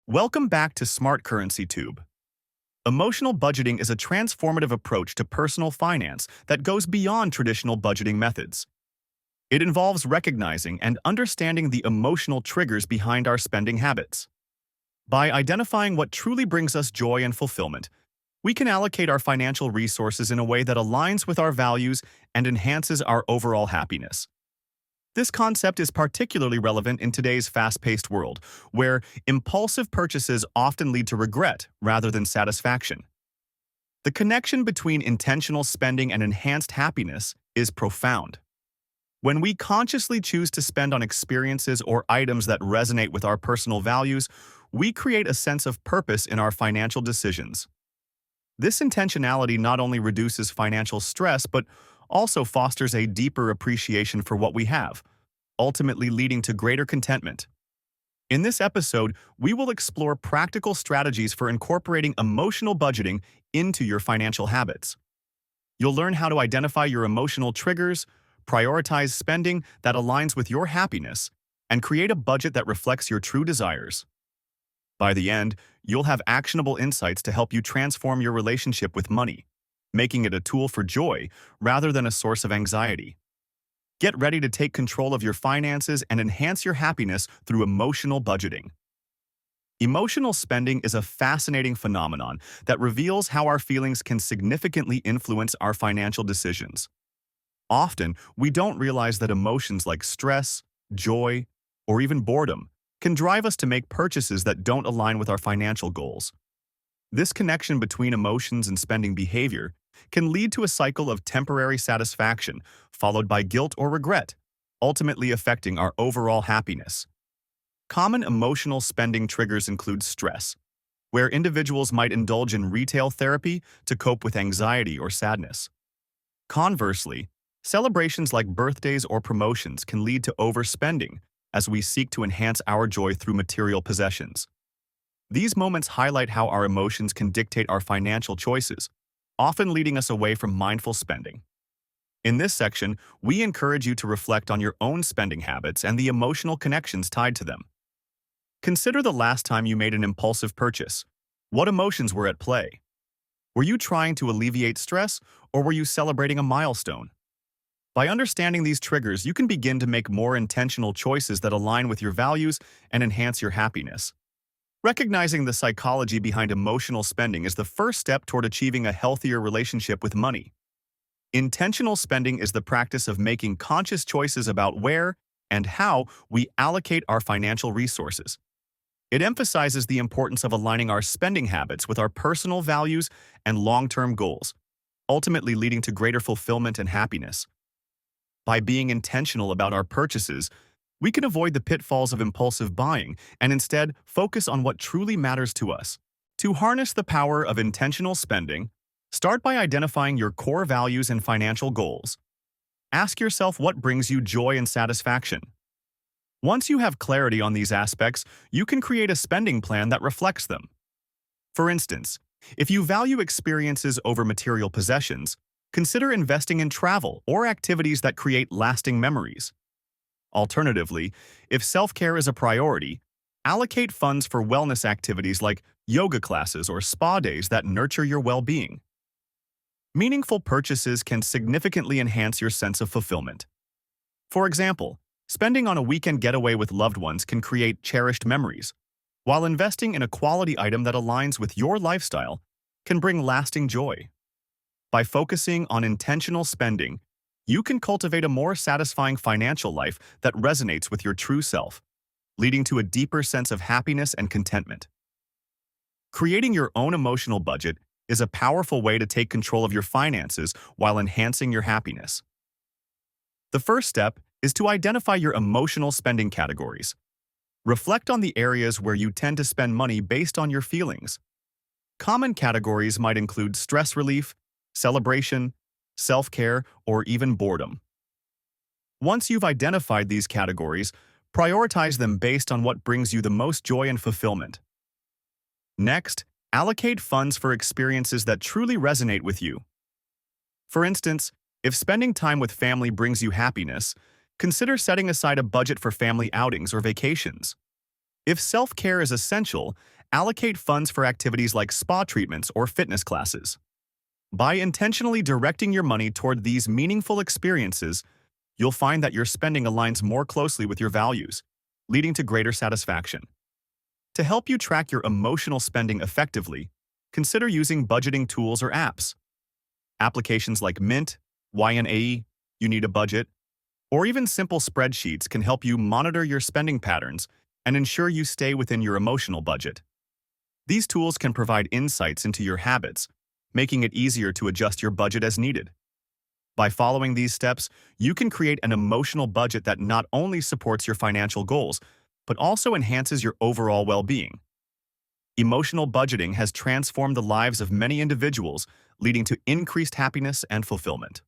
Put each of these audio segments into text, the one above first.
Welcome back to Smart Currency Tube. Emotional budgeting is a transformative approach to personal finance that goes beyond traditional budgeting methods. It involves recognizing and understanding the emotional triggers behind our spending habits. By identifying what truly brings us joy and fulfillment, we can allocate our financial resources in a way that aligns with our values and enhances our overall happiness. This concept is particularly relevant in today's fast-paced world, where impulsive purchases often lead to regret rather than satisfaction. The connection between intentional spending and enhanced happiness is profound. When we consciously choose to spend on experiences or items that resonate with our personal values, we create a sense of purpose in our financial decisions. This intentionality not only reduces financial stress but also fosters a deeper appreciation for what we have, ultimately leading to greater contentment. In this episode, we will explore practical strategies for incorporating emotional budgeting into your financial habits. You'll learn how to identify your emotional triggers, prioritize spending that aligns with your happiness, and create a budget that reflects your true desires. By the end, you'll have actionable insights to help you transform your relationship with money, making it a tool for joy rather than a source of anxiety. Get ready to take control of your finances and enhance your happiness through emotional budgeting. Emotional spending is a fascinating phenomenon that reveals how our feelings can significantly influence our financial decisions. Often, we don't realize that emotions like stress, joy, or even boredom can drive us to make purchases that don't align with our financial goals. This connection between emotions and spending behavior can lead to a cycle of temporary satisfaction, followed by guilt or regret, ultimately affecting our overall happiness. Common emotional spending triggers include stress, where individuals might indulge in retail therapy to cope with anxiety or sadness. Conversely, celebrations like birthdays or promotions can lead to overspending as we seek to enhance our joy through material possessions. These moments highlight how our emotions can dictate our financial choices, often leading us away from mindful spending. In this section, we encourage you to reflect on your own spending habits and the emotional connections tied to them. Consider the last time you made an impulsive purchase. What emotions were at play? Were you trying to alleviate stress, or were you celebrating a milestone? By understanding these triggers, you can begin to make more intentional choices that align with your values and enhance your happiness. Recognizing the psychology behind emotional spending is the first step toward achieving a healthier relationship with money. Intentional spending is the practice of making conscious choices about where and how we allocate our financial resources. It emphasizes the importance of aligning our spending habits with our personal values and long-term goals, ultimately leading to greater fulfillment and happiness. By being intentional about our purchases, we can avoid the pitfalls of impulsive buying and instead focus on what truly matters to us. To harness the power of intentional spending, start by identifying your core values and financial goals. Ask yourself what brings you joy and satisfaction. Once you have clarity on these aspects, you can create a spending plan that reflects them. For instance, if you value experiences over material possessions, consider investing in travel or activities that create lasting memories. Alternatively, if self-care is a priority, allocate funds for wellness activities like yoga classes or spa days that nurture your well-being. Meaningful purchases can significantly enhance your sense of fulfillment. For example, spending on a weekend getaway with loved ones can create cherished memories, while investing in a quality item that aligns with your lifestyle can bring lasting joy. By focusing on intentional spending, you can cultivate a more satisfying financial life that resonates with your true self, leading to a deeper sense of happiness and contentment. Creating your own emotional budget is a powerful way to take control of your finances while enhancing your happiness. The first step is to identify your emotional spending categories. Reflect on the areas where you tend to spend money based on your feelings. Common categories might include stress relief, celebration, self-care, or even boredom. Once you've identified these categories, prioritize them based on what brings you the most joy and fulfillment. Next, allocate funds for experiences that truly resonate with you. For instance, if spending time with family brings you happiness, consider setting aside a budget for family outings or vacations. If self-care is essential, allocate funds for activities like spa treatments or fitness classes. By intentionally directing your money toward these meaningful experiences, you'll find that your spending aligns more closely with your values, leading to greater satisfaction. To help you track your emotional spending effectively, consider using budgeting tools or apps. Applications like Mint, YNAE, You Need a Budget, or even simple spreadsheets can help you monitor your spending patterns and ensure you stay within your emotional budget. These tools can provide insights into your habits, making it easier to adjust your budget as needed. By following these steps, you can create an emotional budget that not only supports your financial goals, but also enhances your overall well-being. Emotional budgeting has transformed the lives of many individuals, leading to increased happiness and fulfillment.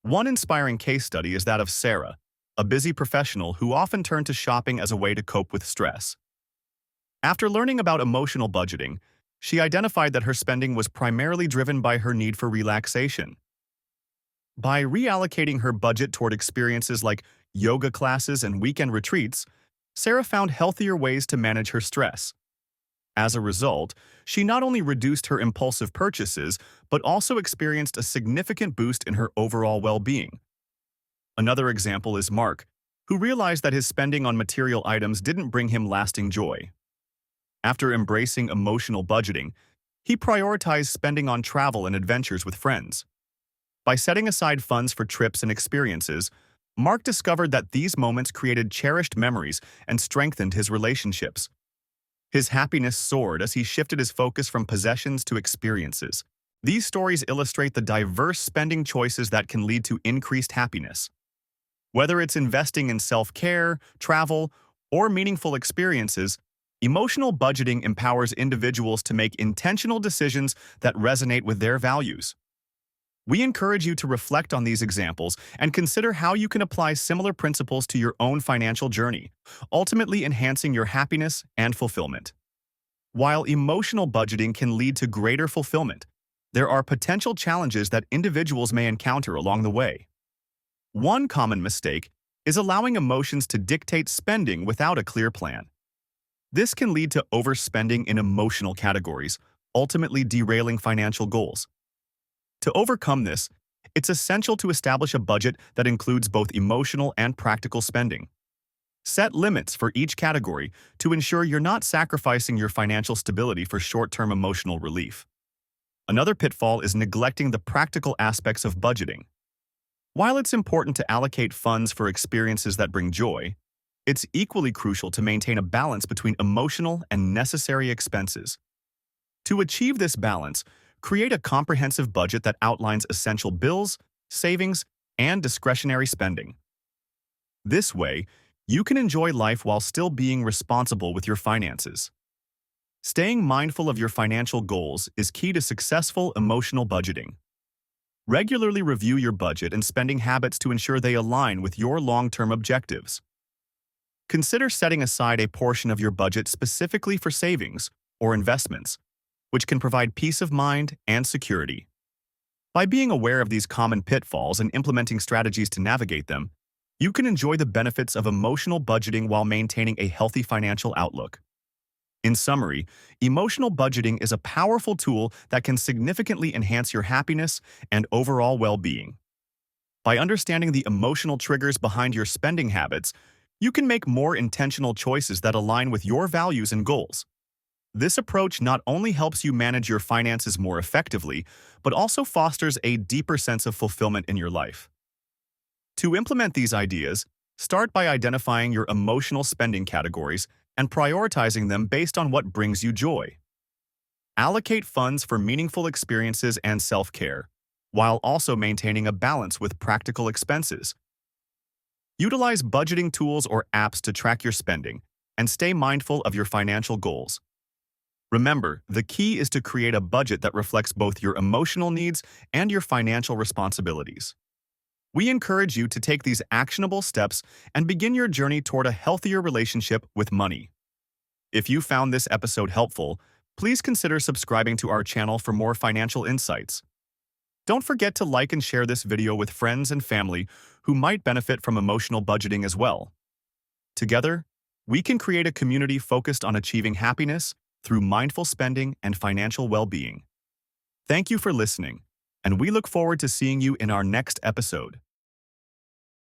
One inspiring case study is that of Sarah, a busy professional who often turned to shopping as a way to cope with stress. After learning about emotional budgeting, she identified that her spending was primarily driven by her need for relaxation. By reallocating her budget toward experiences like yoga classes and weekend retreats, Sarah found healthier ways to manage her stress. As a result, she not only reduced her impulsive purchases, but also experienced a significant boost in her overall well-being. Another example is Mark, who realized that his spending on material items didn't bring him lasting joy. After embracing emotional budgeting, he prioritized spending on travel and adventures with friends. By setting aside funds for trips and experiences, Mark discovered that these moments created cherished memories and strengthened his relationships. His happiness soared as he shifted his focus from possessions to experiences. These stories illustrate the diverse spending choices that can lead to increased happiness. Whether it's investing in self-care, travel, or meaningful experiences, emotional budgeting empowers individuals to make intentional decisions that resonate with their values. We encourage you to reflect on these examples and consider how you can apply similar principles to your own financial journey, ultimately enhancing your happiness and fulfillment. While emotional budgeting can lead to greater fulfillment, there are potential challenges that individuals may encounter along the way. One common mistake is allowing emotions to dictate spending without a clear plan. This can lead to overspending in emotional categories, ultimately derailing financial goals. To overcome this, it's essential to establish a budget that includes both emotional and practical spending. Set limits for each category to ensure you're not sacrificing your financial stability for short-term emotional relief. Another pitfall is neglecting the practical aspects of budgeting. While it's important to allocate funds for experiences that bring joy, it's equally crucial to maintain a balance between emotional and necessary expenses. To achieve this balance, create a comprehensive budget that outlines essential bills, savings, and discretionary spending. This way, you can enjoy life while still being responsible with your finances. Staying mindful of your financial goals is key to successful emotional budgeting. Regularly review your budget and spending habits to ensure they align with your long-term objectives. Consider setting aside a portion of your budget specifically for savings or investments, which can provide peace of mind and security. By being aware of these common pitfalls and implementing strategies to navigate them, you can enjoy the benefits of emotional budgeting while maintaining a healthy financial outlook. In summary, emotional budgeting is a powerful tool that can significantly enhance your happiness and overall well-being. By understanding the emotional triggers behind your spending habits, you can make more intentional choices that align with your values and goals. This approach not only helps you manage your finances more effectively, but also fosters a deeper sense of fulfillment in your life. To implement these ideas, start by identifying your emotional spending categories and prioritizing them based on what brings you joy. Allocate funds for meaningful experiences and self-care, while also maintaining a balance with practical expenses. Utilize budgeting tools or apps to track your spending and stay mindful of your financial goals. Remember, the key is to create a budget that reflects both your emotional needs and your financial responsibilities. We encourage you to take these actionable steps and begin your journey toward a healthier relationship with money. If you found this episode helpful, please consider subscribing to our channel for more financial insights. Don't forget to like and share this video with friends and family who might benefit from emotional budgeting as well. Together, We can create a community focused on achieving happiness through mindful spending and financial well-being. Thank you for listening, and we look forward to seeing you in our next episode.